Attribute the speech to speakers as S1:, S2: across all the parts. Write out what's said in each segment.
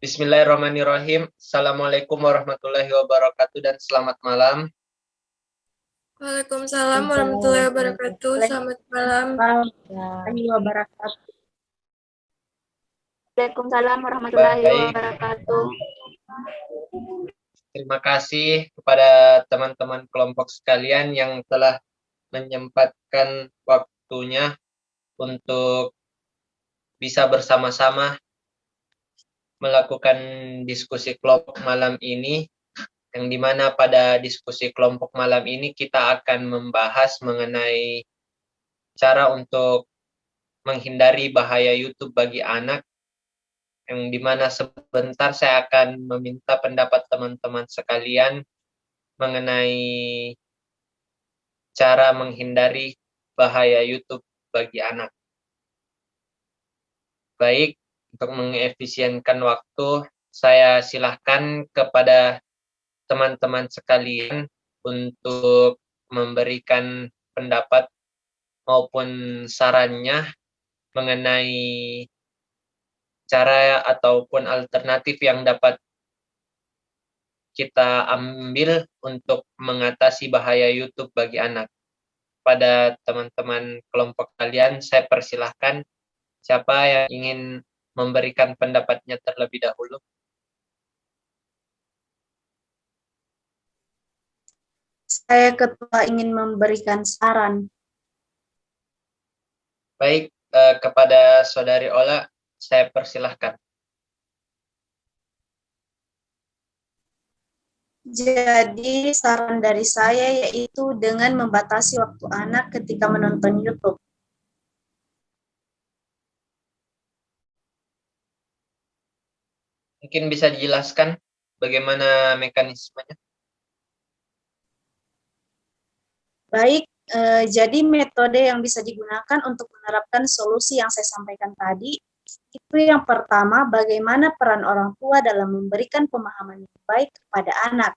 S1: Bismillahirrahmanirrahim. Assalamualaikum warahmatullahi wabarakatuh dan selamat malam.
S2: Waalaikumsalam warahmatullahi wabarakatuh. Selamat malam.
S3: Waalaikumsalam warahmatullahi
S1: Baik,
S3: wabarakatuh.
S1: terima kasih kepada teman-teman kelompok sekalian yang telah menyempatkan waktunya untuk bisa bersama-sama melakukan diskusi kelompok malam ini, yang dimana pada diskusi kelompok malam ini kita akan membahas mengenai cara untuk menghindari bahaya YouTube bagi anak, yang dimana sebentar saya akan meminta pendapat teman-teman sekalian mengenai cara menghindari bahaya YouTube bagi anak. Baik, untuk mengefisienkan waktu, saya silahkan kepada teman-teman sekalian untuk memberikan pendapat maupun sarannya mengenai cara ataupun alternatif yang dapat kita ambil untuk mengatasi bahaya YouTube bagi anak. Pada teman-teman kelompok kalian, saya persilahkan siapa yang ingin memberikan pendapatnya terlebih dahulu.
S4: Saya ketua ingin memberikan saran.
S1: Baik, kepada Saudari Ola, saya persilahkan.
S4: Jadi saran dari saya yaitu dengan membatasi waktu anak ketika menonton YouTube.
S1: Mungkin bisa dijelaskan bagaimana mekanismenya?
S4: Baik, jadi metode yang bisa digunakan untuk menerapkan solusi yang saya sampaikan tadi, itu yang pertama, bagaimana peran orang tua dalam memberikan pemahaman yang baik kepada anak.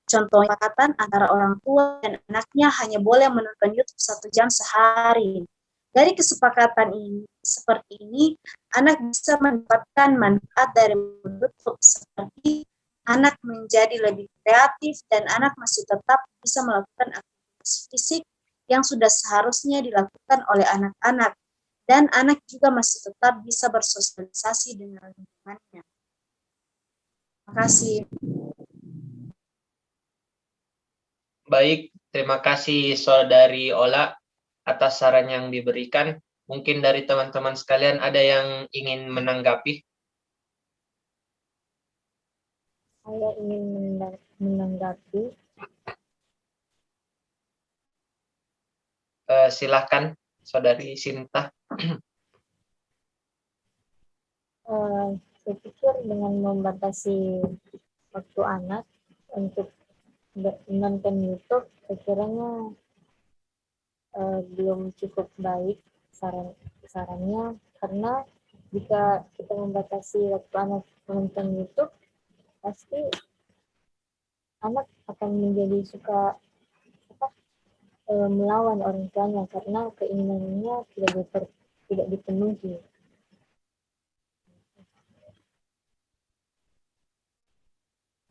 S4: Contoh kesepakatan antara orang tua dan anaknya hanya boleh menonton YouTube 1 jam sehari. Dari kesepakatan ini, seperti ini, anak bisa mendapatkan manfaat dari YouTube seperti anak menjadi lebih kreatif dan anak masih tetap bisa melakukan aktivitas fisik yang sudah seharusnya dilakukan oleh anak-anak, dan anak juga masih tetap bisa bersosialisasi dengan lingkungannya. Terima kasih.
S1: Baik, terima kasih Saudari Ola atas saran yang diberikan. Mungkin dari teman-teman sekalian ada yang ingin menanggapi?
S3: Saya ingin menanggapi.
S1: Silahkan, Saudari Sinta.
S3: Saya pikir dengan membatasi waktu anak untuk menonton YouTube, sekiranya belum cukup baik sarannya, karena jika kita membatasi waktu anak menonton YouTube, pasti anak akan menjadi suka melawan orang tuanya karena keinginannya tidak dipenuhi.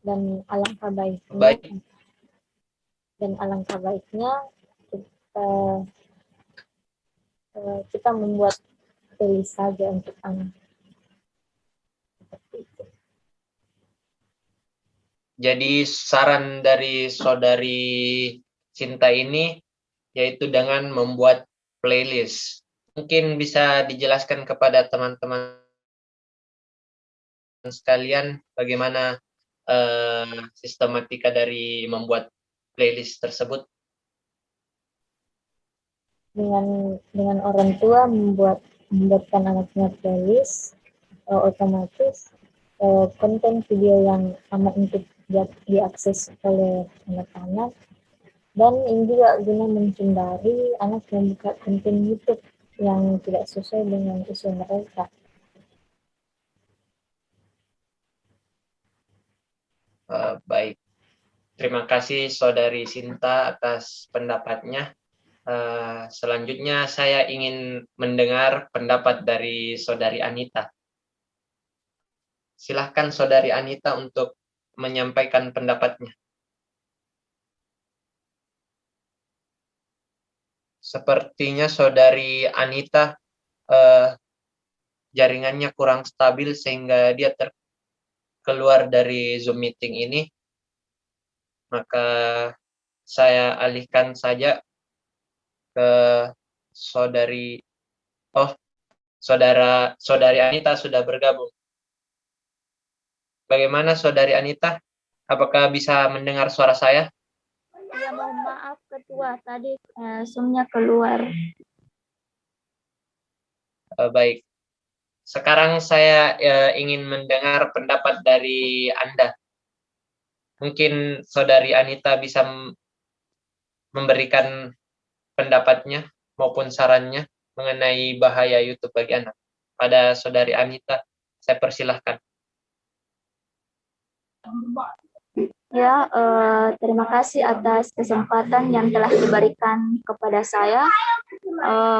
S3: Dan alangkah baiknya kita membuat playlist saja untuk anak.
S1: Jadi saran dari Saudari Sinta ini yaitu dengan membuat playlist. Mungkin bisa dijelaskan kepada teman-teman sekalian bagaimana sistematika dari membuat playlist tersebut?
S3: Dengan orang tua membuatkan anaknya playlist, otomatis konten video yang aman untuk diakses oleh anak-anak, dan ini juga guna menghindari anak membuka konten YouTube yang tidak sesuai dengan usia mereka.
S1: Baik, terima kasih Saudari Sinta atas pendapatnya. Selanjutnya saya ingin mendengar pendapat dari Saudari Anita. Silahkan Saudari Anita untuk menyampaikan pendapatnya. Sepertinya Saudari Anita jaringannya kurang stabil sehingga dia keluar dari Zoom meeting ini. Maka saya alihkan saja ke Saudari Saudari Anita sudah bergabung. Bagaimana Saudari Anita? Apakah bisa mendengar suara saya?
S3: Ya, mohon maaf Ketua, tadi Zoom-nya keluar.
S1: Baik. Sekarang saya ingin mendengar pendapat dari Anda. Mungkin Saudari Anita bisa memberikan pendapatnya maupun sarannya mengenai bahaya YouTube bagi anak. Pada Saudari Anita, saya persilahkan.
S3: Ya, terima kasih atas kesempatan yang telah diberikan kepada saya.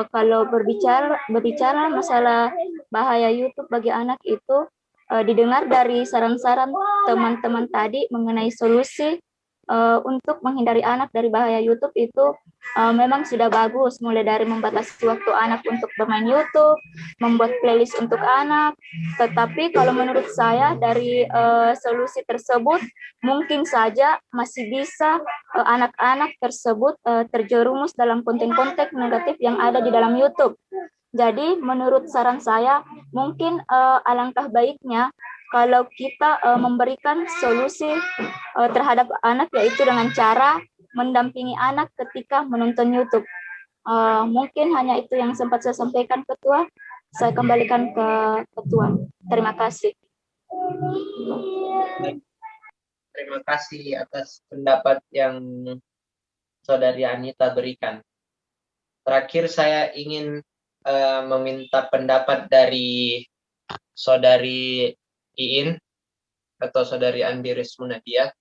S3: Kalau berbicara masalah bahaya YouTube bagi anak itu, didengar dari saran-saran teman-teman tadi mengenai solusi untuk menghindari anak dari bahaya YouTube itu memang sudah bagus, mulai dari membatasi waktu anak untuk bermain YouTube, membuat playlist untuk anak. Tetapi kalau menurut saya dari solusi tersebut mungkin saja masih bisa anak-anak tersebut terjerumus dalam konten-konten negatif yang ada di dalam YouTube. Jadi menurut saran saya mungkin alangkah baiknya kalau kita memberikan solusi terhadap anak, yaitu dengan cara mendampingi anak ketika menonton YouTube. Mungkin hanya itu yang sempat saya sampaikan, Ketua. Saya kembalikan ke Ketua. Terima kasih.
S1: Terima kasih atas pendapat yang Saudari Anita berikan. Terakhir saya ingin meminta pendapat dari Saudari Iin atau Saudari Andi Resmunadia.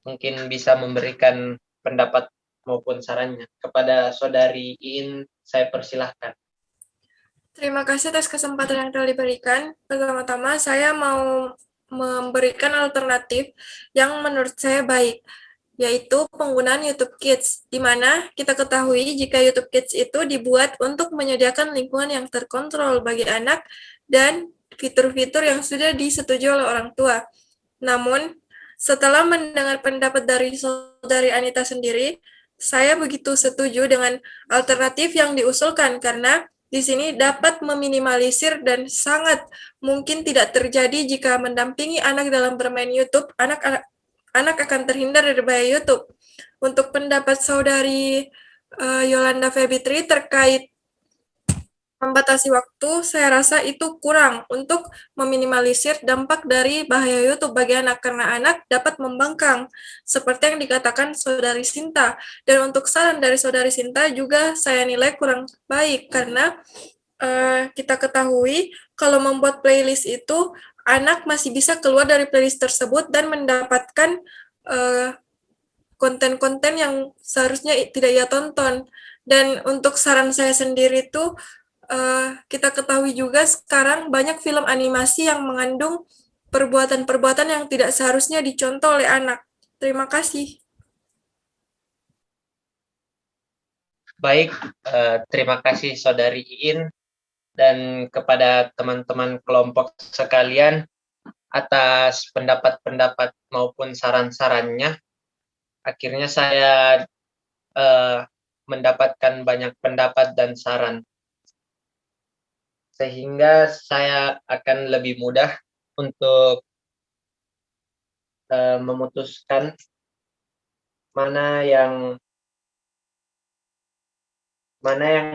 S1: Mungkin bisa memberikan pendapat maupun sarannya. Kepada Saudari Iin, saya persilahkan.
S2: Terima kasih atas kesempatan yang telah diberikan. Pertama-tama, saya mau memberikan alternatif yang menurut saya baik, yaitu penggunaan YouTube Kids, di mana kita ketahui jika YouTube Kids itu dibuat untuk menyediakan lingkungan yang terkontrol bagi anak dan fitur-fitur yang sudah disetujui oleh orang tua. Namun, setelah mendengar pendapat dari Saudari Anita sendiri, saya begitu setuju dengan alternatif yang diusulkan karena di sini dapat meminimalisir dan sangat mungkin tidak terjadi jika mendampingi anak dalam bermain YouTube, anak akan terhindar dari bahaya YouTube. Untuk pendapat Saudari Yolanda Febitri terkait membatasi waktu, saya rasa itu kurang untuk meminimalisir dampak dari bahaya YouTube bagi anak, karena anak dapat membangkang, seperti yang dikatakan Saudari Sinta. Dan untuk saran dari Saudari Sinta juga saya nilai kurang baik, karena kita ketahui kalau membuat playlist itu, anak masih bisa keluar dari playlist tersebut dan mendapatkan konten-konten yang seharusnya tidak ia tonton. Dan untuk saran saya sendiri itu, kita ketahui juga sekarang banyak film animasi yang mengandung perbuatan-perbuatan yang tidak seharusnya dicontoh oleh anak. Terima kasih.
S1: Baik, terima kasih Saudari Iin dan kepada teman-teman kelompok sekalian atas pendapat-pendapat maupun saran-sarannya. Akhirnya saya mendapatkan banyak pendapat dan saran, sehingga saya akan lebih mudah untuk memutuskan mana yang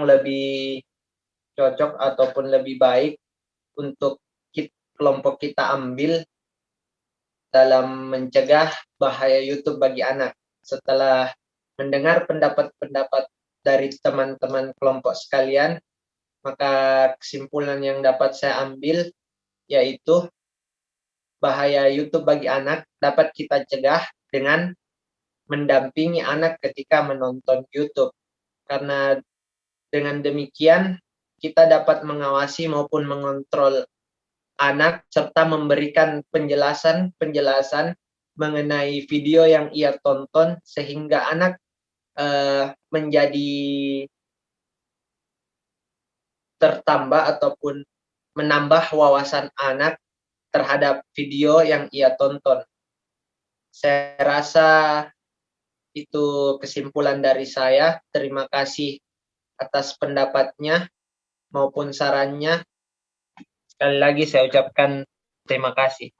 S1: lebih cocok ataupun lebih baik untuk kelompok kita ambil dalam mencegah bahaya YouTube bagi anak. Setelah mendengar pendapat-pendapat dari teman-teman kelompok sekalian, maka kesimpulan yang dapat saya ambil yaitu bahaya YouTube bagi anak dapat kita cegah dengan mendampingi anak ketika menonton YouTube. Karena dengan demikian kita dapat mengawasi maupun mengontrol anak serta memberikan penjelasan mengenai video yang ia tonton sehingga anak menjadi tertambah ataupun menambah wawasan anak terhadap video yang ia tonton. Saya rasa itu kesimpulan dari saya. Terima kasih atas pendapatnya maupun sarannya. Sekali lagi saya ucapkan terima kasih.